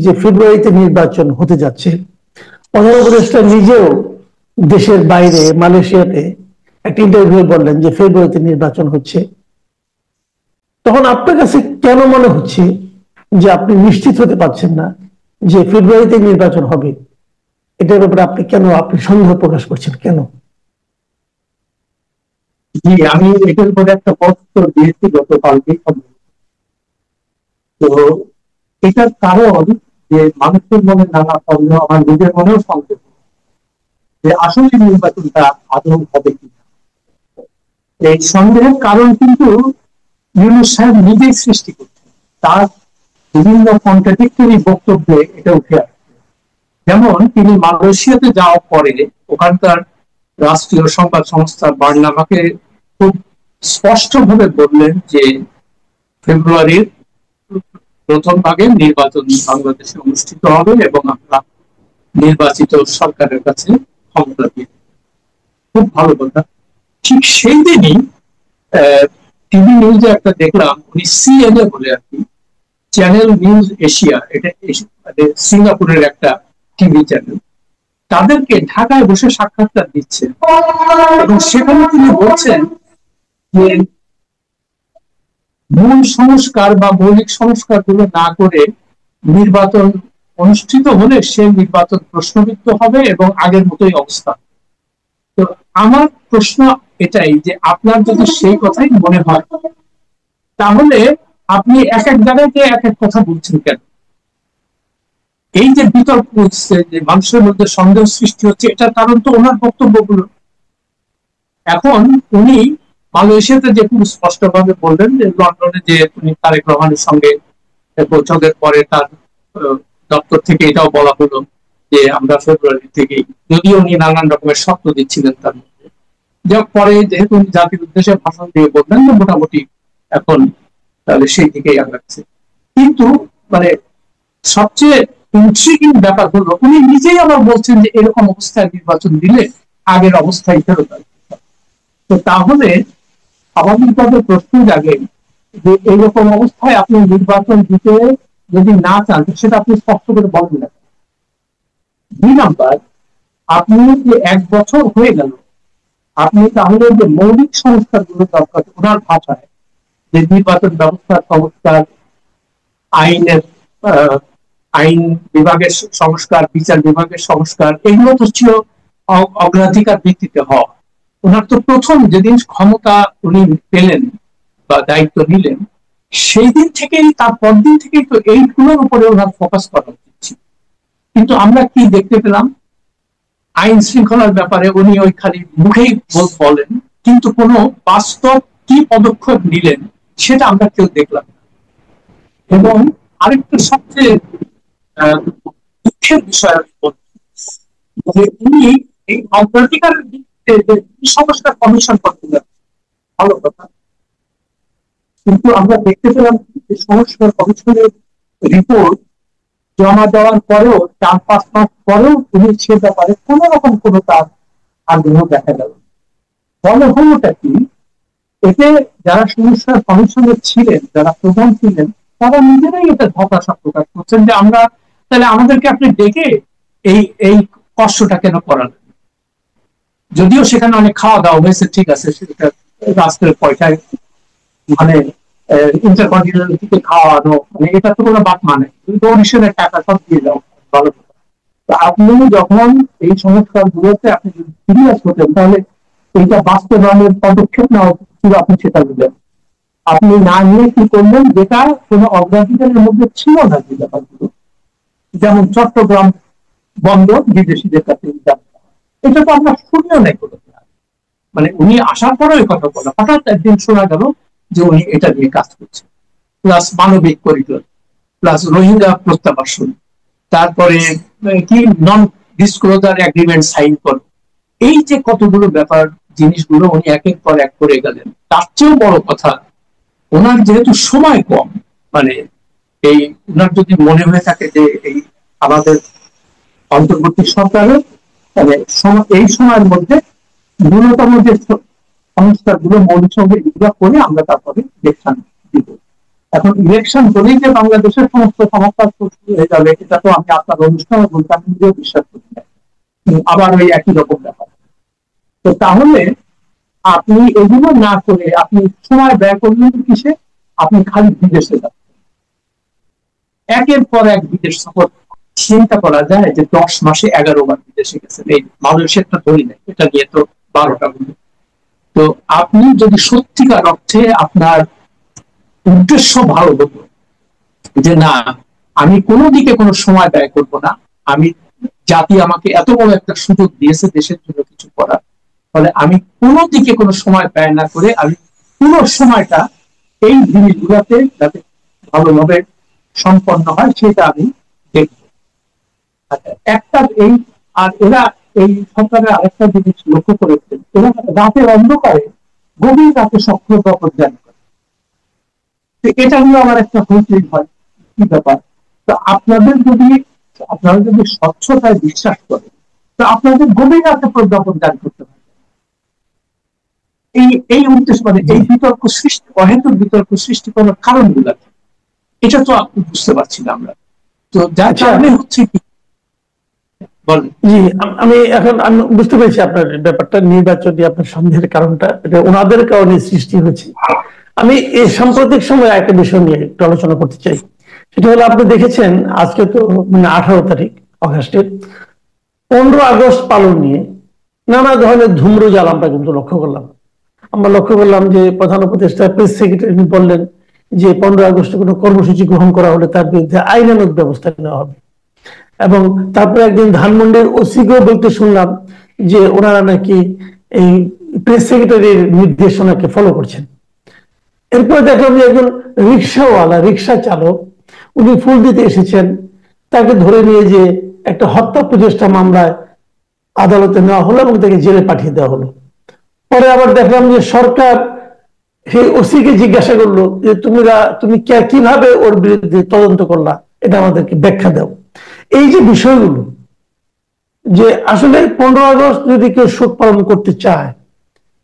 যে ফেব্রুয়ারিতে নির্বাচন হতে যাচ্ছে, প্রধান উপদেষ্টা নিজেও দেশের বাইরে মালয়েশিয়াতে একটা ইন্টারভিউ বললেন যে ফেব্রুয়ারিতে নির্বাচন হচ্ছে। তখন আপনার কাছে কেন মনে হচ্ছে যে আপনি নিশ্চিত হতে পারছেন না যে ফেব্রুয়ারিতে নির্বাচন হবে? এটার ব্যাপারে আপনি সন্দেহ প্রকাশ করছেন কেন? জি, আমি এটার উপরে একটা প্রশ্ন দিয়েছি গতকালকে। তো এটার কারণ যে মানুষের মনে নানা সন্দেহ, আমার নিজের মনেও সন্দেহ যে আসলে নির্বাচনটা আদৌ হবে কিনা। এই সন্দেহের কারণ কিন্তু ইউনূস সাহেব নিজেই সৃষ্টি করছেন, তার বিভিন্ন কন্ট্রাডিক্টরি বক্তব্যে এটা উঠে আসছে। যেমন তিনি মালয়েশিয়াতে যাওয়ার পরে ওখানকার রাষ্ট্রীয় সংবাদ সংস্থা বার্নামাকে খুব স্পষ্টভাবে বললেন যে ফেব্রুয়ারির প্রথম ভাগে নির্বাচন বাংলাদেশে অনুষ্ঠিত হবে এবং আমরা নির্বাচিত সরকারের কাছে ক্ষমতা দিয়ে। খুব ভালো কথা। ঠিক সেই দিনই টিভি নিউজে একটা দেখলাম, উনি সিএনএ বলে আর কি, চ্যানেল নিউজ এশিয়া, এটা সিঙ্গাপুরের একটা টিভি চ্যানেল, তাদেরকে ঢাকায় বসে সাক্ষাৎকার দিচ্ছে এবং সেখানে তিনি বলছেন যে মূল সংস্কার বা মৌলিক সংস্কার গুলো না করে নির্বাচন অনুষ্ঠিত হলে সে নির্বাচন প্রশ্নবিদ্ধ হবে এবং আগের মতোই অবস্থা। তো আমার প্রশ্ন এটাই যে আপনার যদি সেই কথাই মনে হয় তাহলে আপনি এক এক জায়গায় এক এক কথা বলছেন কেন? এই যে বিতর্ক হচ্ছে, যে মানুষের মধ্যে সন্দেহ সৃষ্টি হচ্ছে, এটার কারণ তো ওনার বক্তব্যগুলো। এখন উনি মালয়েশিয়াতে যে খুব স্পষ্টভাবে বললেন যে লন্ডনে যে উনি তারেক রহমানের সঙ্গে বৈঠকের পরে তার দপ্তর থেকে এটাও বলা হলো যে আমরা ফেব্রুয়ারি থেকেই, যদিও উনি নানান রকমের শর্ত দিচ্ছিলেন তার মধ্যে, যা পরে যেহেতু উনি জাতির উদ্দেশ্যে ভাষণ দিয়ে বললেন যে মোটামুটি এখন তাহলে সেই দিকেই আগাচ্ছে। কিন্তু মানে সবচেয়ে ইন্ট্রিগিং ব্যাপার হলো উনি নিজেই আবার বলছেন যে এরকম অবস্থায় নির্বাচন দিলে আগের অবস্থায় ফেরত আসবে। তো তাহলে স্বাভাবিকভাবে প্রশ্ন জাগে যে এইরকম অবস্থায় আপনি নির্বাচন দিতে যদি না চান সেটা আপনি স্পষ্ট করে বলেন না। 2 নাম্বার, আপনি যে 1 বছর হয়ে গেল, আপনি তাহলে যে মৌলিক সংস্কারগুলো দরকার ওনার ভাষায়, যে নির্বাচন ব্যবস্থার সংস্কার, আইনের আইন বিভাগের সংস্কার, বিচার বিভাগের সংস্কার, এগুলো তো ছিল অগ্রাধিকার ভিত্তিতে হওয়া। ওনার তো প্রথম যেদিন ক্ষমতা উনি পেলেন বা দায়িত্ব নিলেন সেই দিন থেকেই, তার পরদিন থেকেই তো এইগুলোর উপরে ওনার ফোকাস করা উচিত। কিন্তু আমরা কি দেখতে পেলাম? আইন শৃঙ্খলার ব্যাপারে উনি ওই খালি মুখেই বলেন, কিন্তু কোনো বাস্তব কি পদক্ষেপ নিলেন সেটা আমরা কেউ দেখলাম না। এবং আরেকটা সবচেয়ে দুঃখের বিষয় যে উনি এই অগ্রাধিকারের দিকে সংস্কার কমিশন করতে যাচ্ছেন, ভালো কথা, কিন্তু আমরা দেখতে পেলাম যে সংস্কার কমিশনের রিপোর্ট জমা দেওয়ার পরেও 4-5 মাস পরেও উনি সে ব্যাপারে কোন রকম কোনো তার আগ্রহ দেখা গেল। ফলে হলোটা কি? এতে যারা সংস্কার কমিশনের ছিলেন, যারা প্রধান ছিলেন, তারা নিজেরাই এটা হতাশা প্রকাশ করছেন যে আমরা তাহলে আমাদেরকে আপনি ডেকে এই এই কষ্টটা কেন করালেন? যদিও সেখানে অনেক খাওয়া দাওয়া হয়েছে, ঠিক আছে, সেটা রাষ্ট্রের পয়সায়, মানে ইন্টারকন্টিনেন্টাল থেকে খাওয়ানো, মানে এটা তো কোনো বাদ মানে ডোনেশনের টাকা সব দিয়ে যাও, ভালো কথা। তো আপনি যখন এই সংস্কার গুলোতে আপনি যদি সিরিয়াস হতেন তাহলে এইটা বাস্তবায়নের পদক্ষেপ নেওয়া ছিল, আপনি সেটা দিলেন। আপনি না নিয়ে কি করলেন, যেটা কোনো অগ্রাধিকারের মধ্যে ছিল না যে ব্যাপারগুলো, যেমন চট্টগ্রাম বন্দর বিদেশিদের কাছে, এটা তো আমরা শুনিও নাই কোনো। মানে উনি আসার পরে ওই কথা বলা, হঠাৎ একদিন শোনা গেল যে উনি এটা নিয়ে কাজ করছেন, প্লাস মানবিক করিডোর, প্লাস রোহিঙ্গা প্রত্যাবাসন, তারপরে কি নন ডিসক্লোজার এগ্রিমেন্ট সাইন করো, এই যে কতগুলো ব্যাপার জিনিসগুলো উনি একের পর এক করে গেলেন। তার চেয়েও বড় কথা, ওনার যেহেতু সময় কম, মানে এই ওনার যদি মনে হয়ে থাকে যে এই আমাদের অন্তর্বর্তী সরকারের মানে এই সময়ের মধ্যে ন্যূনতম যে সংস্কারগুলো মৌলিক সঙ্গে এগুলো করে আমরা তারপরে ইলেকশন দিব, এখন ইলেকশন হলেই যে বাংলাদেশের সমস্ত সমস্যা শুরু হয়ে যাবে, এটা তো আমি আপনার অনুষ্ঠানে বলতে আমি নিজেও বিশ্বাস করি না। আবার ওই একই রকম ব্যাপার। তো তাহলে আপনি এগুলো না করে আপনি সময় ব্যয় করলেন কিসে? আপনি খালি বিদেশে যান, একের পর এক বিদেশ সফর। চিন্তা করা যায় যে 10 মাসে 11 বার বিদেশে গেছেন। এই মালয়েশিয়াটা ধরি নাই, এটা নিয়ে তো 12টা হলো। তো আপনি যদি সত্যিকার অর্থে আপনার উদ্দেশ্য ভালো হতো যে না, আমি কোনো দিকে কোনো সময় ব্যয় করব না, আমি জাতি আমাকে এত বড় একটা সুযোগ দিয়েছে দেশের জন্য কিছু করার, ফলে আমি কোনো দিকে কোনো সময় ব্যয় না করে আমি পুরো সময়টা এই জিনিসগুলোতে যাতে ভালোভাবে সম্পন্ন হয় সেটা আমি দেখব। একটা এই, আর এরা এই সরকারের আরেকটা জিনিস লক্ষ্য করেছেন, এরা রাতের অন্ধকারে গভীর রাতে সক্রিয় প্রজ্ঞান করে। এটা নিয়ে আমার একটা হইচই হয়, কি ব্যাপার? তো আপনারা যদি স্বচ্ছতায় বিশ্বাস করেন, তো আপনাদের গভীর রাতে প্রজ্ঞাপন দান করতে হবে। এই উদ্দেশ্য মানে এই বিতর্ক সৃষ্টি, অহেতুক বিতর্ক সৃষ্টি করার কারণগুলো এটা তো আপনি বুঝতে পারছি না আমরা। তো যার কারণে হচ্ছে কি, জি, আমি বুঝতে পেরেছি আপনার ব্যাপারটা, নির্বাচন নিয়ে আপনার সন্দেহের কারণটা এটা ওনাদের কারণে সৃষ্টি হয়েছে। আমি এই সাম্প্রতিক সময়ে একটা বিষয় নিয়ে একটু আলোচনা করতে চাই। সেটা হলো, আপনি দেখেছেন আজকে তো 18 তারিখ আগস্টের, 15 আগস্ট পালন নিয়ে নানা ধরনের ধূম্রজাল আমরা কিন্তু লক্ষ্য করলাম যে প্রধান উপদেষ্টা প্রেস সেক্রেটারি বললেন যে 15 আগস্টে কোনো কর্মসূচি গ্রহণ করা হলে তার বিরুদ্ধে আইনানুগ ব্যবস্থা নেওয়া হবে। এবং তারপরে একদিন ধানমন্ডির ওসিকেও বলতে শুনলাম যে ওনারা নাকি এই প্রেস সেক্রেটারির নির্দেশনাকে ফলো করছেন। এরপরে দেখলাম যে একজন রিক্সাওয়ালা, রিক্সা চালক, উনি ফুল দিতে এসেছেন, তাকে ধরে নিয়ে যে একটা হত্যা প্রচেষ্টা মামলায় আদালতে নেওয়া হলো এবং তাকে জেলে পাঠিয়ে দেওয়া হলো। পরে আবার দেখলাম যে সরকার সেই ওসিকে জিজ্ঞাসা করলো যে তুমি কিভাবে ওর বিরুদ্ধে তদন্ত করলা, এটা আমাদেরকে ব্যাখ্যা দাও। এই যে বিষয়গুলো, যে আসলে 15 আগস্ট যদি কেউ শোক পালন করতে চায়,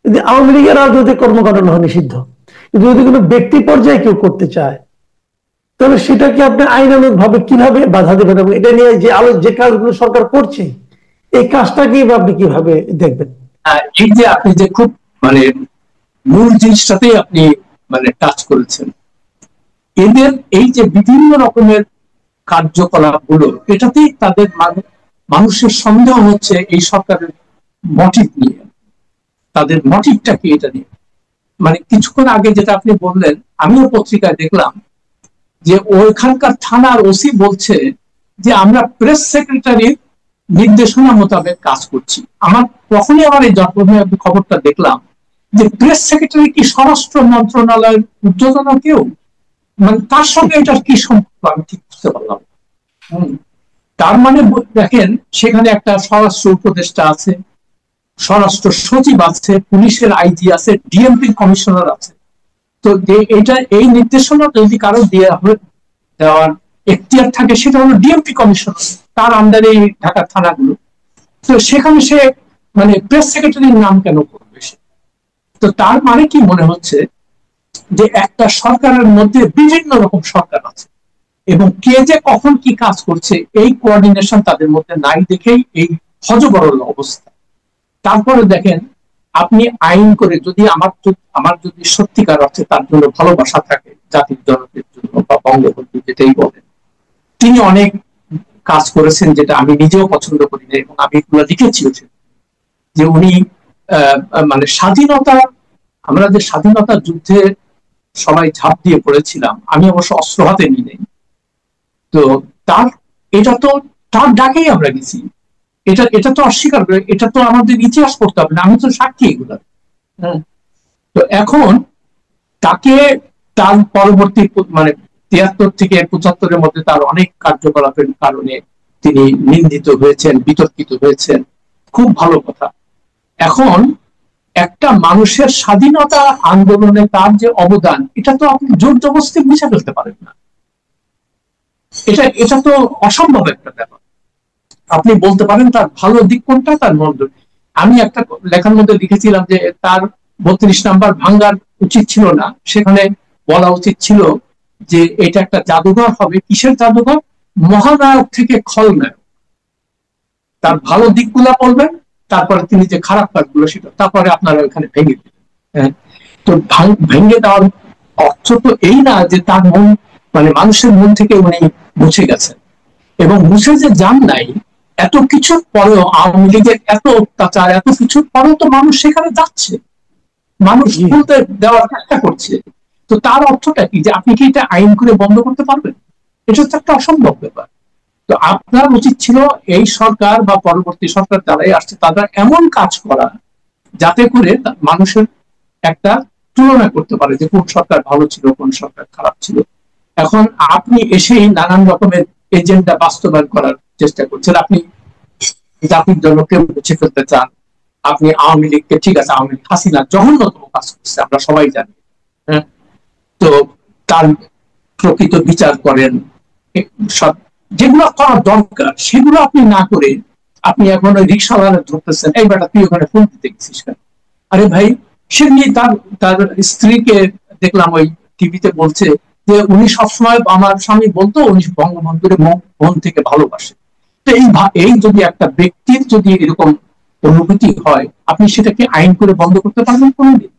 যদি আওয়ামী লীগেরাও যদি কর্মকাণ্ড হয় নিষিদ্ধ, কিন্তু যদি কোনো ব্যক্তি পর্যায়ে কেউ করতে চায়, তাহলে সেটাকে আপনি আইনানুগ ভাবে কিভাবে বাধা দেবেন? এবং এটা নিয়ে যে কাজগুলো সরকার করছে, এই কাজটাকে আপনি কিভাবে দেখবেন? এই যে আপনি যে খুব মানে মূল জিনিসটাতেই আপনি মানে টাচ করেছেন, এদের এই যে বিভিন্ন রকমের কার্যকলাপ গুলো, এটাতেই তাদের মানুষের সন্দেহ হচ্ছে এই সরকারের মোটিভ নিয়ে। তাদের মোটিভটা কি এটা নিয়ে? মানে কিছুক্ষণ আগে যেটা আপনি বললেন, আমিও পত্রিকায় দেখলাম যে ওইখানকার থানার ওসি বলছে যে আমরা প্রেস সেক্রেটারির নির্দেশনা মোতাবেক কাজ করছি। তখনই আমার এই খবরটা দেখলাম যে প্রেস সেক্রেটারি কি স্বরাষ্ট্র মন্ত্রণালয়ের ঊর্ধ্বতন কেউ? মানে তার সঙ্গে এটার কি সম্পর্ক আমি ঠিক বুঝতে পারলাম। তার মানে দেখেন, সেখানে একটা স্বরাষ্ট্র উপদেষ্টা আছে, স্বরাষ্ট্র সচিব আছে, পুলিশের আইজি আছে, ডিএমপি কমিশনার আছে। তো এই নির্দেশনা যদি কারো দেওয়ার এখতিয়ার থাকে, সেটা হলো ডিএমপি কমিশনার, তার আন্ডারে ঢাকার থানাগুলো। তো সেখানে সে মানে প্রেস সেক্রেটারির নাম কেন করবে? তো তার মানে কি মনে হচ্ছে যে একটা সরকারের মধ্যে বিভিন্ন রকম সরকার আছে এবং কে যে কখন কি কাজ করছে এই কোঅর্ডিনেশন তাদের মধ্যে নাই, দেখেই এই হযবরল অবস্থা। তারপরে দেখেন, আপনি আইন করে যদি আমার যদি সত্যিকার অর্থে তার জন্য ভালোবাসা থাকে, জাতির জনকের জন্য বা বঙ্গবন্ধু যেটাই বলেন, তিনি অনেক কাজ করেছেন যেটা আমি নিজেও পছন্দ করি না, এবং আমি এগুলো লিখেছি যে উনি মানে আমরা যে স্বাধীনতা যুদ্ধে সবাই ঝাঁপ দিয়ে পড়েছিলাম, আমি অবশ্য অস্ত্র হাতে নিই নাই, তো তার ডাকেই আমরা গেছি। এটা তো অস্বীকার করে, এটা তো আমাদের ইতিহাস পড়তে হবে না, আমি তো সাক্ষী এগুলো। তো এখন তাকে তার পরবর্তী মানে 73 থেকে 75-এর মধ্যে তার অনেক কার্যকলাপের কারণে তিনি নিন্দিত হয়েছেন, বিতর্কিত হয়েছেন, খুব ভালো কথা। এখন একটা মানুষের স্বাধীনতা আন্দোলনে তার যে অবদান, এটা তো আপনি জোর জবরদস্তি মুছে ফেলতে পারেন না। এটা তো অসম্ভব একটা ব্যাপার। আপনি বলতে পারেন তার ভালো দিক কোনটা, তার মন্দ। আমি একটা লেখার মধ্যে লিখেছিলাম যে তার 32 নাম্বার ভাঙ্গার উচিত ছিল না, সেখানে বলা উচিত ছিল যে এটা একটা জাদুঘর হবে। কিসের জাদুঘর? মহানায়ক থেকে খলনায়ক, তার ভালো দিকগুলা বলবেন, তারপরে তিনি যে খারাপ কাজগুলো সেটা, তারপরে আপনারা ওখানে ভেঙে দিবেন। হ্যাঁ, তো ভেঙে দেওয়ার অর্থ তো এই না যে তার মন, মানে মানুষের মন থেকে উনি মুছে গেছেন। এবং মুছে যে যান নাই, এত কিছুর পরেও, আওয়ামী লীগের এত অত্যাচার, এত কিছুর পরেও তো মানুষ সেখানে যাচ্ছে, মানুষ জি। খুলতে দেওয়ার চেষ্টা করছে। তো তার অর্থটা কি, যে আপনি কি এটা আইন করে বন্ধ করতে পারবেন? এটা তো একটা অসম্ভব ব্যাপার। তো আপনার উচিত ছিল এই সরকার বা পরবর্তী সরকার যারাই আসছে তারা এমন কাজ করা, যাতে করে মানুষের একটা তুলনা করতে পারে যে কোন সরকার ভালো ছিল, কোন সরকার খারাপ ছিল। এখন আপনি এসেই নানান রকমের এজেন্ডা বাস্তবায়ন করার চেষ্টা করছেন। আপনি জাতির জনকে মুছে ফেলতে চান। আপনি আওয়ামী লীগকে, ঠিক আছে আওয়ামী লীগ হাসিনা জঘন্যতম কাজ করছে, আমরা সবাই জানি। হ্যাঁ, তো তার প্রকৃত বিচার করেন, সব যেগুলো করা দরকার সেগুলো আপনি না করে আপনি এখন ওই রিক্সাওয়ালা ধরতেছেন, এই বেটা তুই ওখানে ফোন দিতে গেছিস কেন? আরে ভাই, সে নিয়ে তার তার স্ত্রীকে দেখলাম ওই টিভিতে বলছে যে উনি সবসময়, আমার স্বামী বলতো উনি বঙ্গবন্ধুর মন থেকে ভালোবাসে। তো এই যদি একটা ব্যক্তির যদি এরকম অনুভূতি হয়, আপনি সেটাকে আইন করে বন্ধ করতে পারবেন কোনদিন?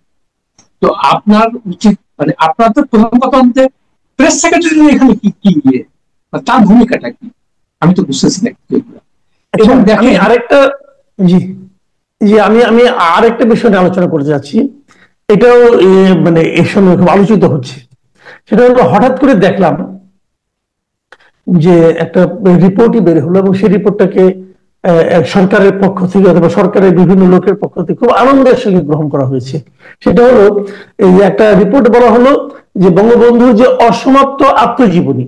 তো আপনার উচিত, মানে আপনার তো প্রধান কথা হচ্ছে প্রেস সেক্রেটারি এখানে কি কি তার ভূমিকাটা কি, আমি তো বুঝতেছি না কিছু এগুলো। আচ্ছা, এবং আমি দেখেন, আরেকটা, জি, জি, আমি আমি আরেকটা বিষয় নিয়ে আলোচনা করতে যাচ্ছি। এটাও মানে এর সময় খুব আলোচিত হচ্ছে। সেটা হলো, হঠাৎ করে দেখলাম যে একটা রিপোর্টই বের হলো, এবং সেই রিপোর্টটাকে সরকারের পক্ষ থেকে অথবা সরকারের বিভিন্ন লোকের পক্ষ থেকে খুব আনন্দের সঙ্গে গ্রহণ করা হয়েছে। সেটা হলো, এই যে একটা রিপোর্ট বলা হলো যে বঙ্গবন্ধুর যে অসমাপ্ত আত্মজীবনী,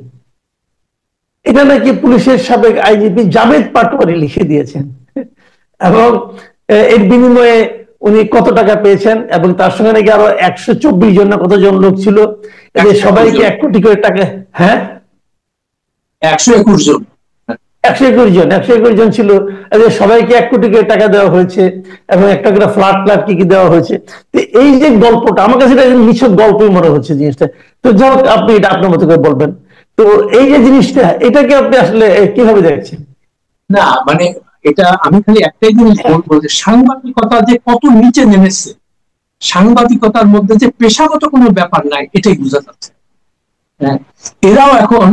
এটা নাকি পুলিশের সাবেক আইজিপি জাভেদ পাটোয়ারি লিখে দিয়েছেন। এবং এর বিনিময়ে উনি কত টাকা পেয়েছেন, এবং তার সঙ্গে নাকি আরো 124 জন না কতজন লোক ছিল, এদের 121 সবাইকে জন, 1 কোটি করে টাকা। হ্যাঁ, 121 জন। 121 জন ছিল, এদের সবাইকে 1 কোটি করে টাকা দেওয়া হয়েছে, এবং একটা করে ফ্ল্যাট ফ্ল্যাট কি কি দেওয়া হয়েছে। তো এই যে গল্পটা, আমার কাছে এটা নিছক গল্পই মনে হচ্ছে জিনিসটা। তো যাই হোক, আপনি এটা আপনার মতো করে বলবেন। তো এই যে জিনিসটা, এটাকে আপনি আসলে কিভাবে দেখছেন? না মানে, এটা আমি খালি একটাই জিনিস বলবো যে সাংবাদিকতা যে কত নিচে নেমেছে, সাংবাদিকতার মধ্যে যে পেশাগত কোনো ব্যাপার নাই, এটাই বোঝা যাচ্ছে। হ্যাঁ, এরাও এখন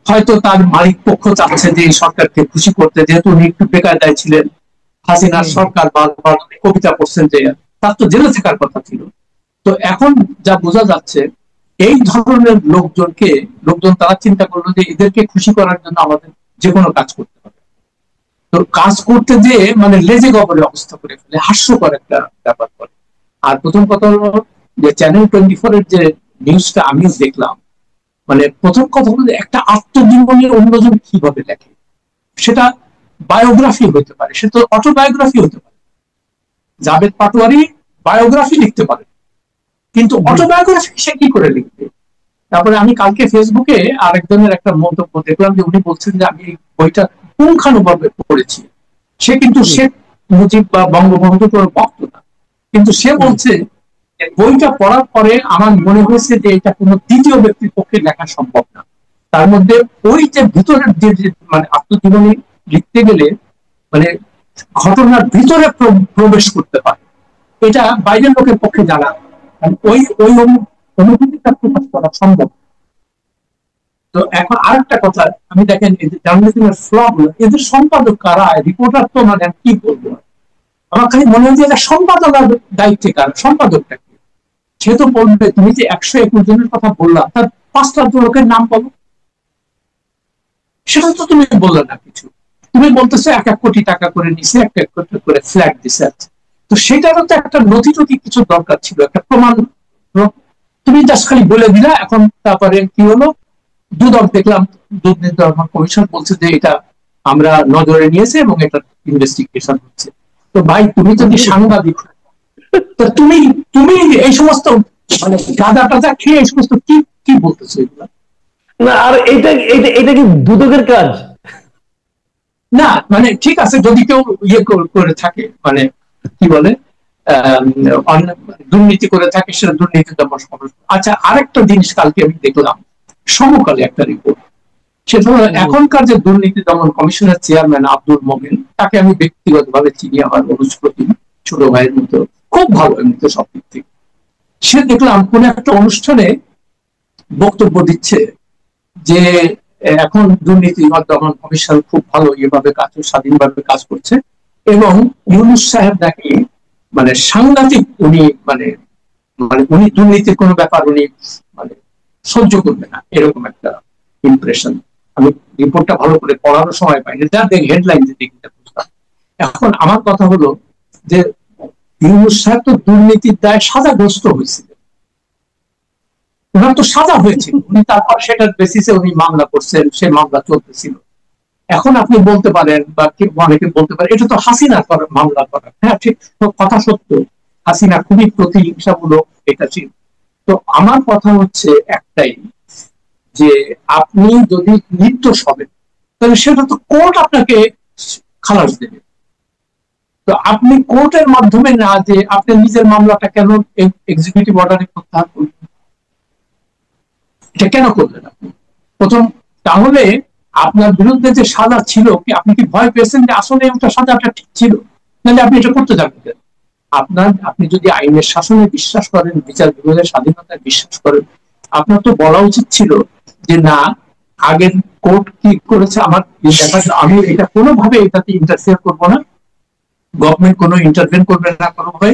হয়তো তার মালিক পক্ষ চাচ্ছে যে এই সরকারকে খুশি করতে, যেহেতু উনি একটু বেকায়দায় ছিলেন, হাসিনার সরকার বারবার কবিতা পড়ছেন যে তার তো জেলে থাকার কথা ছিল। তো এখন যা বোঝা যাচ্ছে, এই ধরনের লোকজন তারা চিন্তা করলো যে এদেরকে খুশি করার জন্য আমাদের যে কোনো কাজ করতে হবে। তো কাজ করতে যে মানে লেজে গবরে অবস্থা করে ফেলে, হাস্যকর একটা ব্যাপার করে। আর প্রথম কথা হলো যে চ্যানেল 24 এর যে নিউজটা আমিও দেখলাম, মানে প্রথম কথা হলো যে একটা আত্মজীবনী অন্যজন কিভাবে লেখে, সেটা বায়োগ্রাফি হতে পারে, সেটা অটোবায়োগ্রাফি হতে পারে। জাভেদ পাটোয়ারি বায়োগ্রাফি লিখতে পারে, কিন্তু জি, অটোবায়োগ্রাফি সে কি করে লিখবে? তারপরে আমি কালকে ফেসবুকে আরেকজনের একটা মন্তব্য দেখলাম যে উনি বলছেন যে আমি এই বইটা পুঙ্খানুভাবে পড়েছি। সে কিন্তু জি, শেখ মুজিব বা বঙ্গবন্ধু কোনো ভক্ত না, কিন্তু সে জি, বলছে যে বইটা পড়ার পরে আমার মনে হয়েছে যে এটা কোনো দ্বিতীয় ব্যক্তির পক্ষে লেখা সম্ভব না। তার মধ্যে ওই যে ভিতরের যে মানে আত্মজীবনী লিখতে গেলে মানে ঘটনার ভিতরে প্রবেশ করতে হয়, এটা বাইরের লোকের পক্ষে জানা, ওই ওই অনুভূতিটা প্রকাশ করা সম্ভব। তো এখন আরেকটা কথা, আমি দেখেন জার্নালিজমের ফ্ল গুলো, এদের সম্পাদক কারা, রিপোর্টার তো মানে কি বলবো, আমার খালি মনে হয় যে এটা সম্পাদনার দায়িত্বে কার, সম্পাদকটা কি? সে তো বলবে তুমি যে 121 জনের কথা বললা, তার 5টা লোকের নাম বলো, সেটা তো তুমি বললে না কিছু। তুমি বলতেছো 1 1 কোটি টাকা করে নিছে, 1 1 কোটি করে ফ্ল্যাট দিছে। তো সেটারও তো একটা নথি টথি কিছু দরকার ছিল, একটা প্রমাণ। তুমি জাস্ট খালি বলে দিলা। এখন তারপরে কি হলো, দুদক দেখলাম, দুর্নীতি দমন কমিশন বলছে যে এটা আমরা নজরে নিয়েছে এবং এটা ইনভেস্টিগেশন হচ্ছে। তো ভাই তুমি যদি সাংবাদিক, তো তুমি তুমি এই সমস্ত মানে গাঁদা টাদা খেয়ে এই সমস্ত কি কি বলতেছো এগুলা? না, আর এটা এটা এটা কি দুদকের কাজ? না মানে ঠিক আছে, যদি কেউ করে থাকে, মানে কি বলে, দুর্নীতি করে থাকে, সেটা দুর্নীতি দমন কমিশন। আচ্ছা, আরেকটা জিনিস কালকে আমি দেখলাম সমকালে একটা রিপোর্ট। সেটা হলো এখনকার যে দুর্নীতি দমন কমিশনের চেয়ারম্যান আব্দুল মোমেন, তাকে আমি ব্যক্তিগতভাবে চিনি, আমার অনুস্পতি ছোট ভাইয়ের মতো, খুব ভালো এমনিতে সব দিক থেকে। সে দেখলাম কোন একটা অনুষ্ঠানে বক্তব্য দিচ্ছে যে এখন দুর্নীতি দমন কমিশন খুব ভালো এভাবে কাজ, স্বাধীনভাবে কাজ করছে, এবং ইউনূস সাহেব নাকি মানে সাংঘাতিক, উনি মানে মানে উনি দুর্নীতির কোনো ব্যাপার উনি মানে সহ্য করবে না, এরকম একটা ইমপ্রেশন। আমি রিপোর্টটা ভালো করে পড়ানোর সময় পাইনি, যা দেখি হেডলাইন দেখতে বুঝলাম। এখন আমার কথা হলো যে ইউনূস সাহেব তো দুর্নীতির দায়ে সাজাগ্রস্ত হয়েছিলেন, ওনার তো সাজা হয়েছিল, উনি তারপর সেটার বেসিসে উনি মামলা করছেন, সে মামলা চলতেছিল। এখন আপনি বলতে পারেন বা অনেকে বলতে পারেন এটা তো হাসিনা মামলা করা, হ্যাঁ ঠিক, কথা সত্য, হাসিনা খুবই প্রতিহিংসামূলক এটা ছিল। তো আমার কথা হচ্ছে একটাই, যে আপনি যদি নির্দোষ হবেন তাহলে সেটা তো কোর্ট আপনাকে খালাস দেবে। তো আপনি কোর্টের মাধ্যমে না, যে আপনি নিজের মামলাটা কেন এক্সিকিউটিভ অর্ডারে প্রত্যাহার করবেন, এটা কেন করলেন আপনি প্রথম? তাহলে আপনার বিরুদ্ধে যে সাজা ছিল, কি আপনি কি ভয় পেয়েছেন যে আসলে ওটা সাজাটা ঠিক ছিল? নাহলে আপনি এটা করতে যাবেন? আপনি যদি আইনের শাসনে বিশ্বাস করেন, বিচার বিভাগের স্বাধীনতায় বিশ্বাস করেন, আপনার তো বলা উচিত ছিল যে না, আগের কোর্ট কি করেছে আমার দেখা, আমি এটা কোনোভাবে এটাতে ইন্টারফেয়ার করবো না, গভর্নমেন্ট কোনো ইন্টারভেন করবে না কোনোভাবে,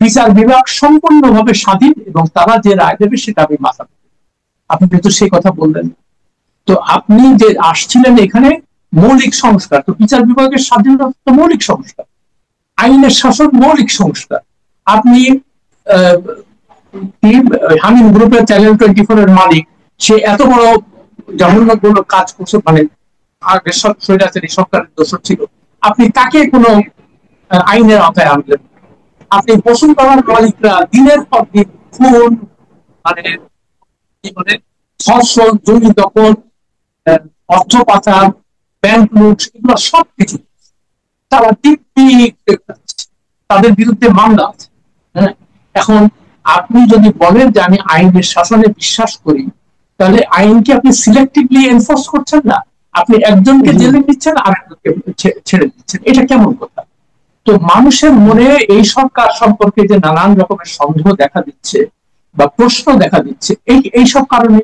বিচার বিভাগ সম্পূর্ণভাবে স্বাধীন এবং তারা যে রায় দেবে সেটা আমি মাথা। আপনি তো সেই কথা বললেন। তো আপনি যে আসছিলেন এখানে মৌলিক সংস্কার, তো বিচার বিভাগের স্বাধীনতা তো মৌলিক সংস্কার, আইনের শাসন মৌলিক সংস্কার। আপনি হামিম গ্রুপের চ্যানেল 24 এর মালিক, সে এত বড় জঘন্যগুলো কাজ করছে, মানে আগে স্বৈরাচারী সরকারের দোষর ছিল, আপনি তাকে কোনো আইনের আওতায় আনলেন? আপনি বসুন্ধরার মালিকরা দিনের পর দিন খুন, মানে কি বলে, ধর্ষণ, জমি দখল, অর্থ পাচার, ব্যাংক লুট, এগুলো সবকিছু তারা দিব্যি তাদের বিরুদ্ধে মামলা আছে। হ্যাঁ, এখন আপনি যদি বলেন যে আমি আইনের শাসনে বিশ্বাস করি, তাহলে আইনকে আপনি সিলেক্টিভলি এনফোর্স করছেন না, আপনি একজনকে জেলে দিচ্ছেন আর একজনকে ছেড়ে দিচ্ছেন, এটা কেমন কথা? তো মানুষের মনে এই সরকার সম্পর্কে যে নানান রকমের সন্দেহ দেখা দিচ্ছে বা প্রশ্ন দেখা দিচ্ছে, এই সব কারণে